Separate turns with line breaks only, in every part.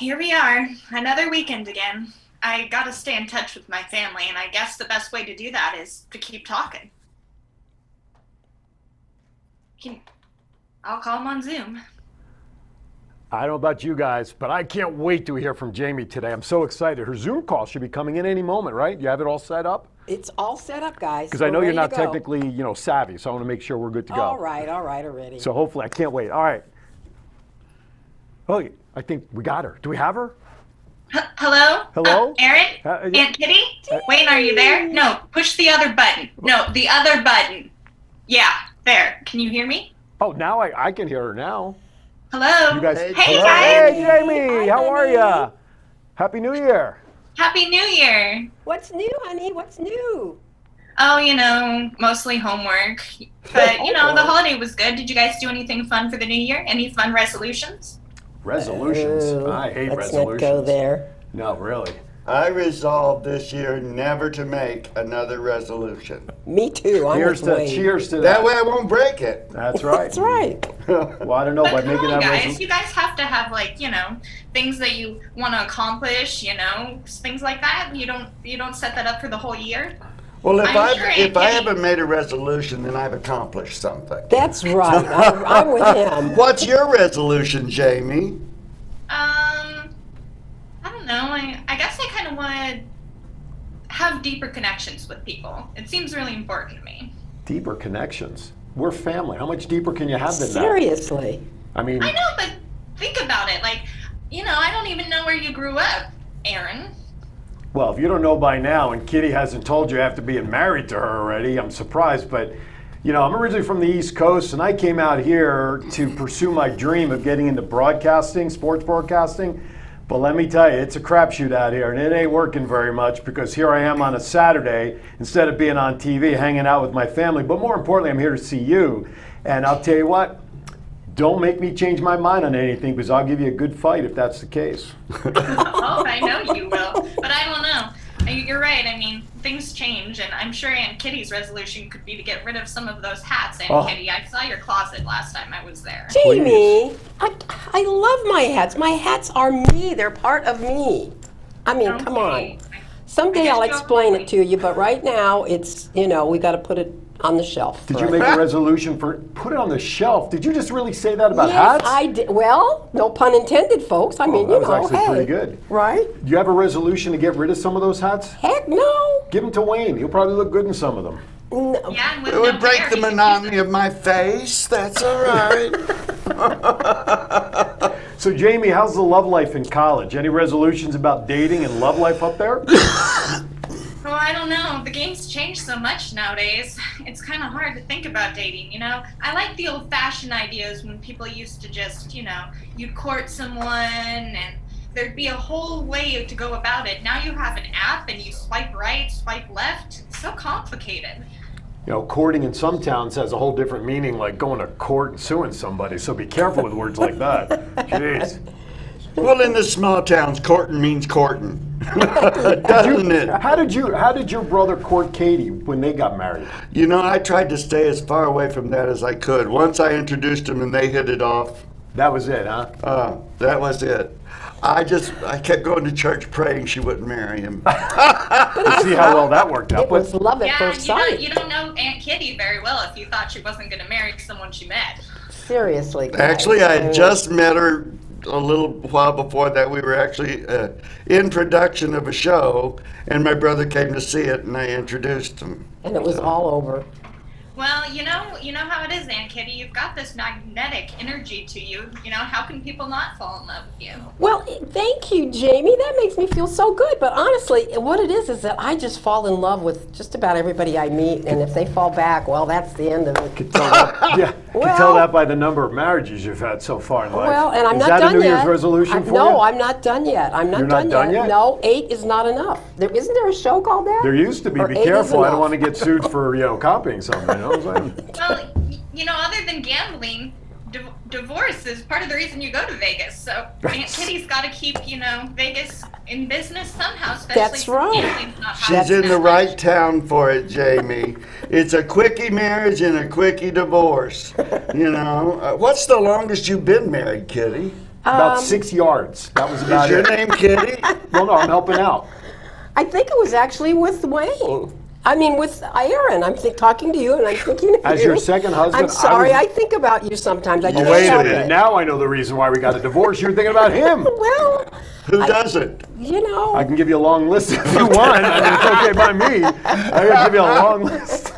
here we are, another weekend again. I gotta stay in touch with my family, and I guess the best way to do that is to keep talking. I'll call them on Zoom.
I don't know about you guys, but I can't wait to hear from Jamie today. I'm so excited. Her Zoom call should be coming in any moment, right? You have it all set up?
It's all set up, guys.
Because I know you're not technically, savvy, so I want to make sure we're good to go.
All right, already.
So hopefully, I can't wait. All right. Oh, I think we got her. Do we have her?
Hello?
Hello?
Aaron? Aunt Kitty? Wayne, are you there? No, push the other button. No, the other button. Yeah, there. Can you hear me?
Oh, now I can hear her now.
Hello?
You guys,
Hey,
hello?
guys.
Hey, Jamie. How are you? Happy New Year.
Happy New Year.
What's new, honey? What's new?
Oh, mostly homework. But, the holiday was good. Did you guys do anything fun for the new year? Any fun resolutions?
Resolutions? I hate
let's
resolutions.
Let's not go there.
No, really.
I resolved this year never to make another resolution.
Me too.
Cheers to that.
That way I won't break it.
That's right.
That's right.
Well, I don't know, by making that resolution.
You guys have to have things that you want to accomplish, things like that. You don't set that up for the whole year.
Well, if I haven't made a resolution, then I've accomplished something.
That's right. I'm with him.
What's your resolution, Jamie?
I don't know. I guess I kind of want to have deeper connections with people. It seems really important to me.
Deeper connections? We're family. How much deeper can you have than that?
Seriously.
I mean...
I know, but think about it. I don't even know where you grew up, Aaron.
Well, if you don't know by now, and Kitty hasn't told you after being married to her already, I'm surprised, but, I'm originally from the East Coast, and I came out here to pursue my dream of getting into broadcasting, sports broadcasting. But let me tell you, it's a crapshoot out here, and it ain't working very much because here I am on a Saturday, instead of being on TV, hanging out with my family. But more importantly, I'm here to see you. And I'll tell you what, don't make me change my mind on anything because I'll give you a good fight if that's the case.
Oh, I know you will. But I don't know. You're right. I mean, things change, and I'm sure Aunt Kitty's resolution could be to get rid of some of those hats, Aunt Kitty. I saw your closet last time I was there.
Jamie, I love my hats. My hats are me. They're part of me. I mean, come on. Someday I'll explain it to you, but right now it's, we got to put it on the shelf.
Did you make a resolution for put it on the shelf? Did you just really say that about hats?
Yes, I did. Well, no pun intended, folks. I mean,
that was actually pretty good.
Right?
Do you have a resolution to get rid of some of those hats?
Heck no.
Give them to Wayne. He'll probably look good in some of them.
No.
Yeah, and with
It would break the monotony of my face. That's all right.
So, Jamie, how's the love life in college? Any resolutions about dating and love life up there?
Well, I don't know. The game's changed so much nowadays. It's kind of hard to think about dating, I like the old-fashioned ideas when people used to just, you'd court someone and there'd be a whole way to go about it. Now you have an app and you swipe right, swipe left. It's so complicated.
Courting in some towns has a whole different meaning, like going to court and suing somebody. So be careful with words like that. Jeez.
Well, in the small towns, courting means courting. Doesn't it?
How did your brother court Katie when they got married?
I tried to stay as far away from that as I could. Once I introduced him and they hit it off.
That was it, huh?
That was it. I kept going to church praying she wouldn't marry him.
See how well that worked out.
It was love at first sight.
You don't know Aunt Kitty very well if you thought she wasn't going to marry someone she met.
Seriously, guys.
Actually, I had just met her a little while before that. We were actually in production of a show, and my brother came to see it, and I introduced him.
And it was all over.
Well, you know how it is, Aunt Kitty. You've got this magnetic energy to you. How can people not fall in love with you?
Well, thank you, Jamie. That makes me feel so good. But honestly, what it is that I just fall in love with just about everybody I meet. And if they fall back, well, that's the end of it.
Could tell that by the number of marriages you've had so far in life.
Well, and I'm
is
not
that
done
a New
yet.
Year's resolution for you?
No, I'm not done yet.
You're not done yet?
No, 8 is not enough. Isn't there a show called that?
There used to be.
Or
Be
8 is
careful. I don't
enough.
want to get sued for copying something. You know what I'm saying?
Well, other than gambling, divorce is part of the reason you go to Vegas. So Aunt Kitty's got to keep, Vegas in business somehow, especially
That's right.
gambling's not
She's in the right town for it, Jamie. It's a quickie marriage and a quickie divorce. What's the longest you've been married, Kitty?
About 6 yards. That was about
Is your
it.
name Kitty?
Well, no, I'm helping out.
I think it was actually with Wayne. I mean, with Aaron. I'm talking to you, and I'm thinking of
As
you.
your second husband,
I'm sorry.
I
I
was-
think about you sometimes. I
Oh,
can't
wait a
help
minute.
it.
Now I know the reason why we got a divorce. You were thinking about him.
Well,
Who doesn't?
you know.
I can give you a long list if you want. I mean, it's okay by me. I can give you a long list.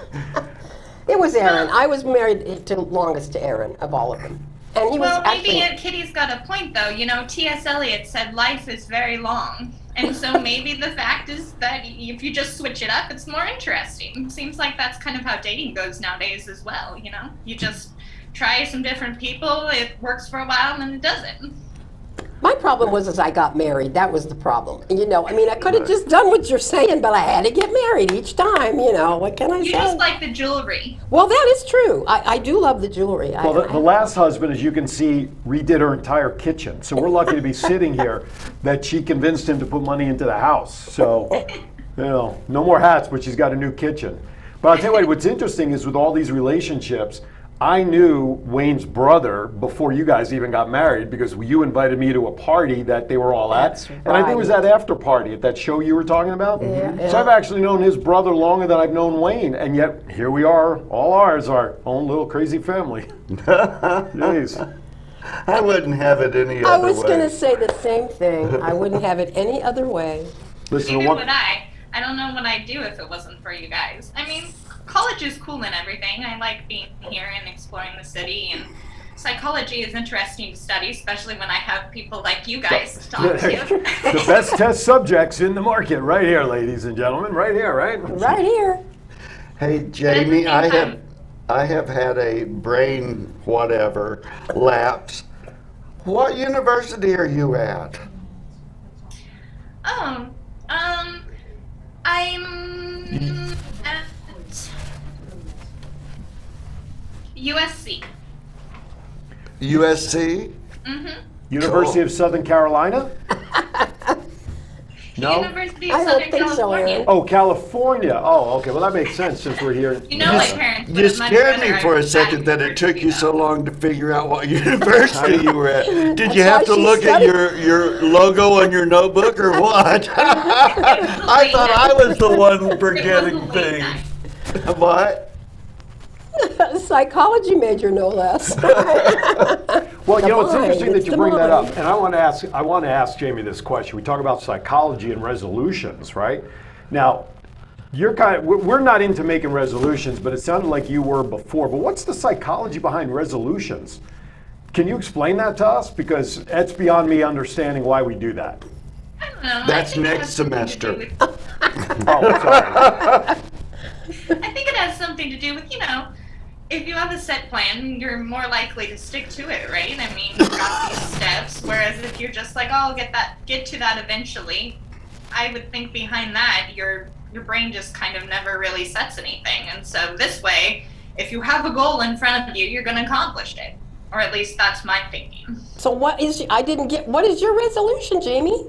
It was Aaron. I was married to longest to Aaron of all of them. And he was
Well, maybe
actually,
Kitty's got a point, though. You know, T.S. Eliot said life is very long. And so maybe the fact is that if you just switch it up, it's more interesting. Seems like that's kind of how dating goes nowadays as well, you know? You just try some different people, it works for a while, and then it doesn't.
my problem was as I got married. That was the problem. You know, I mean, I could have just done what you're saying, but I had to get married each time. You know, what can I
You
say?
just like the jewelry.
Well, that is true. I do love the jewelry.
Well, the last husband, as you can see, redid her entire kitchen. So we're lucky to be sitting here that she convinced him to put money into the house. So, you know, no more hats, but she's got a new kitchen. But I'll tell you what's interesting is with all these relationships, I knew Wayne's brother before you guys even got married because you invited me to a party that they were all at.
That's
And I think it was that after party at that show you were talking about.
Yeah.
So I've actually known his brother longer than I've known Wayne. And yet here we are, all ours, our own little crazy family. Jeez.
I wouldn't have it any
I
other
was
way.
going to say the same thing. I wouldn't have it any other way.
Listen,
Neither
one,
would I. I don't know what I'd do if it wasn't for you guys. I mean, college is cool and everything. I like being here and exploring the city, and psychology is interesting to study, especially when I have people like you guys to talk to.
the best test subjects in the market, right here, ladies and gentlemen, right here, right?
Right here.
Hey, Jamie,
But at the same
I have had a brain whatever lapse. What university are you at?
Oh, I'm at USC.
USC?
Mm-hmm.
University of Southern Carolina? No?
University of
I don't
Southern
think so,
California.
Aaron.
Oh, California. Oh, okay. Well, that makes sense since we're here.
You know, my parents would
You
have much
scared me
rather
for
I
a
was
second
back
that it took you so long to figure out what university you were at. Did
That's
you have
why
to
she
look at
studied.
your logo on your notebook or what? I thought I was the one
It was
forgetting
a late
things.
night.
What?
Psychology major, no less.
Well, you know, it's
Divine,
interesting that
it's
you bring that up,
divine.
and I want to ask Jamie this question. We talk about psychology and resolutions, right? Now, we're not into making resolutions, but it sounded like you were before. But what's the psychology behind resolutions? Can you explain that to us? Because it's beyond me understanding why we do that.
I don't know. I
That's
think it
next
has something to
semester.
do with-
Oh, sorry.
I think it has something to do with, you know, if you have a set plan, you're more likely to stick to it, right? I mean, you've got these steps, whereas if you're just like, oh, I'll get to that eventually, I would think behind that, your brain just kind of never really sets anything. And so this way, if you have a goal in front of you, you're going to accomplish it. Or at least that's my thinking.
So what is, what is your resolution, Jamie?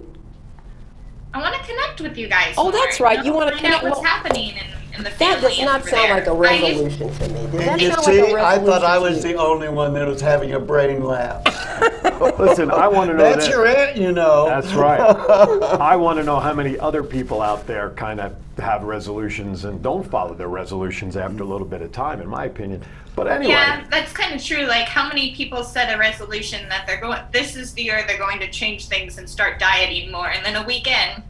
I want to connect with you guys.
Oh,
more,
that's right. You wanna
find
connect-
out what's
well,
happening in the family.
That does not
over
sound
there.
like a resolution to me. Does that
And you
sound
see,
like a resolution
I thought I was
to
the
you?
only one that was having a brain lapse.
Listen, I want to know
That's
that.
your aunt, you know.
That's right. I want to know how many other people out there kind of have resolutions and don't follow their resolutions after a little bit of time, in my opinion. But anyway.
Yeah, that's kind of true. Like, how many people set a resolution that they're going, this is the year they're going to change things and start dieting more, and then a weekend,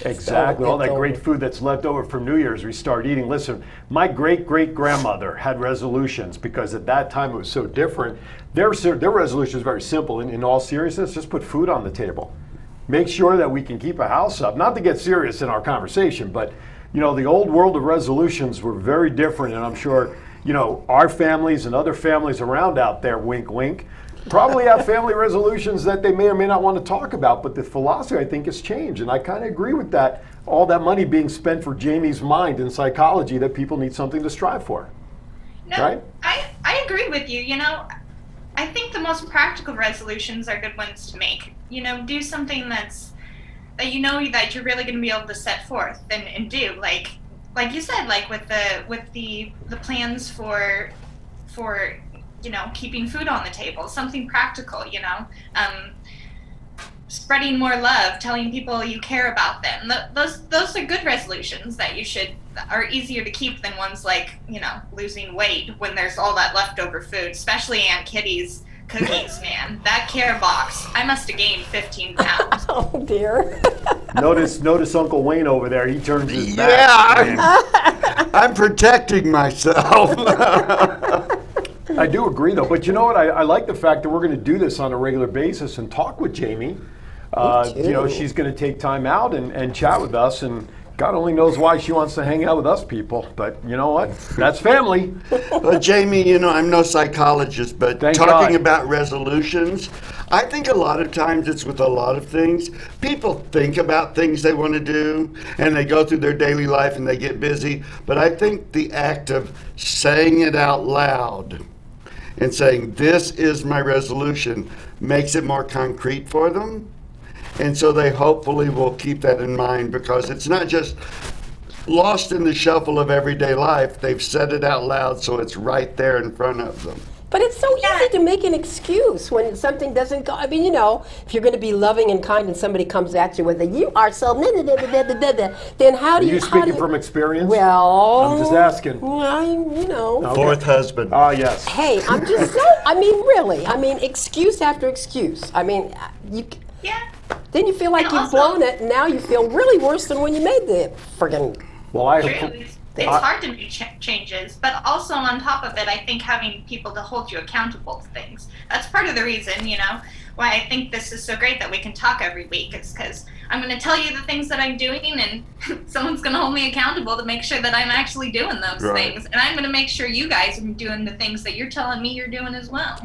Exactly. All that
It's
great
over.
food that's left over from New Year's, we start eating. Listen, my great-great-grandmother had resolutions because at that time it was so different. Their resolution is very simple. In all seriousness, just put food on the table. Make sure that we can keep a house up. Not to get serious in our conversation, but you know, the old world of resolutions were very different, and I'm sure you know our families and other families around out there, wink, wink, probably have family resolutions that they may or may not want to talk about, but the philosophy, I think, has changed. And I kind of agree with that. All that money being spent for Jamie's mind in psychology, that people need something to strive for.
no,
Right?
I agree with you. You know, I think the most practical resolutions are good ones to make. You know, do something that you know that you're really going to be able to set forth and do. Like you said, like with the plans for keeping food on the table, something practical, spreading more love, telling people you care about them. Those are good resolutions that are easier to keep than ones like, losing weight when there's all that leftover food, especially Aunt Kitty's cookies, man. That care box, I must have gained 15 pounds.
Oh dear.
Notice Uncle Wayne over there. He turns his back.
Yeah, I'm protecting myself.
I do agree, though. But you know what? I like the fact that we're going to do this on a regular basis and talk with Jamie. She's going to take time out and chat with us, and God only knows why she wants to hang out with us people. But you know what? That's family.
Well, Jamie, I'm no psychologist, but
Thank
talking
God.
about resolutions, I think a lot of times it's with a lot of things. People think about things they want to do, and they go through their daily life and they get busy. But I think the act of saying it out loud and saying, this is my resolution, makes it more concrete for them. And so they hopefully will keep that in mind, because it's not just lost in the shuffle of everyday life. They've said it out loud, so it's right there in front of them.
But it's so easy to make an excuse when something doesn't go. I mean, if you're going to be loving and kind and somebody comes at you with you are so, then how
Are
do
you
you...
speaking from experience?
Well...
I'm just asking.
Well,
Okay.
Fourth husband.
Ah, yes.
Hey, I'm just so... really. Excuse after excuse.
Yeah.
Then you feel like
And
you've
also-
blown it, and now you feel really worse than when you made the friggin'...
Well,
True. It's hard to make changes, but also on top of it, I think having people to hold you accountable to things. That's part of the reason, why I think this is so great that we can talk every week. It's because I'm going to tell you the things that I'm doing, and someone's going to hold me accountable to make sure that I'm actually doing those
Right.
things. And I'm going to make sure you guys are doing the things that you're telling me you're doing as well.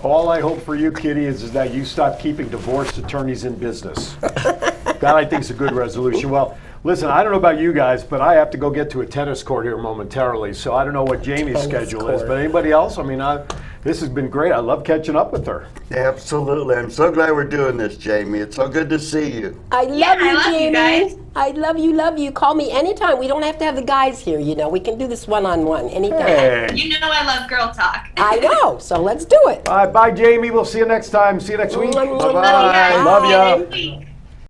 All I hope for you, Kitty, is that you stop keeping divorce attorneys in business. That, I think, is a good resolution. Well, listen, I don't know about you guys, but I have to go get to a tennis court here momentarily, so I don't know what Jamie's schedule is. But anybody else? This has been great. I love catching up with her.
Absolutely. I'm so glad we're doing this, Jamie. It's so good to see you.
I love
Yeah, I
you,
love you
Jamie.
guys.
I love you. Call me anytime. We don't have to have the guys here, We can do this one-on-one anytime.
Hey.
You know I love girl talk.
I know, so let's do it.
Bye, Jamie. We'll see you next time. See you next week.
Bye-bye.
Bye-bye.
Love ya.
Next week.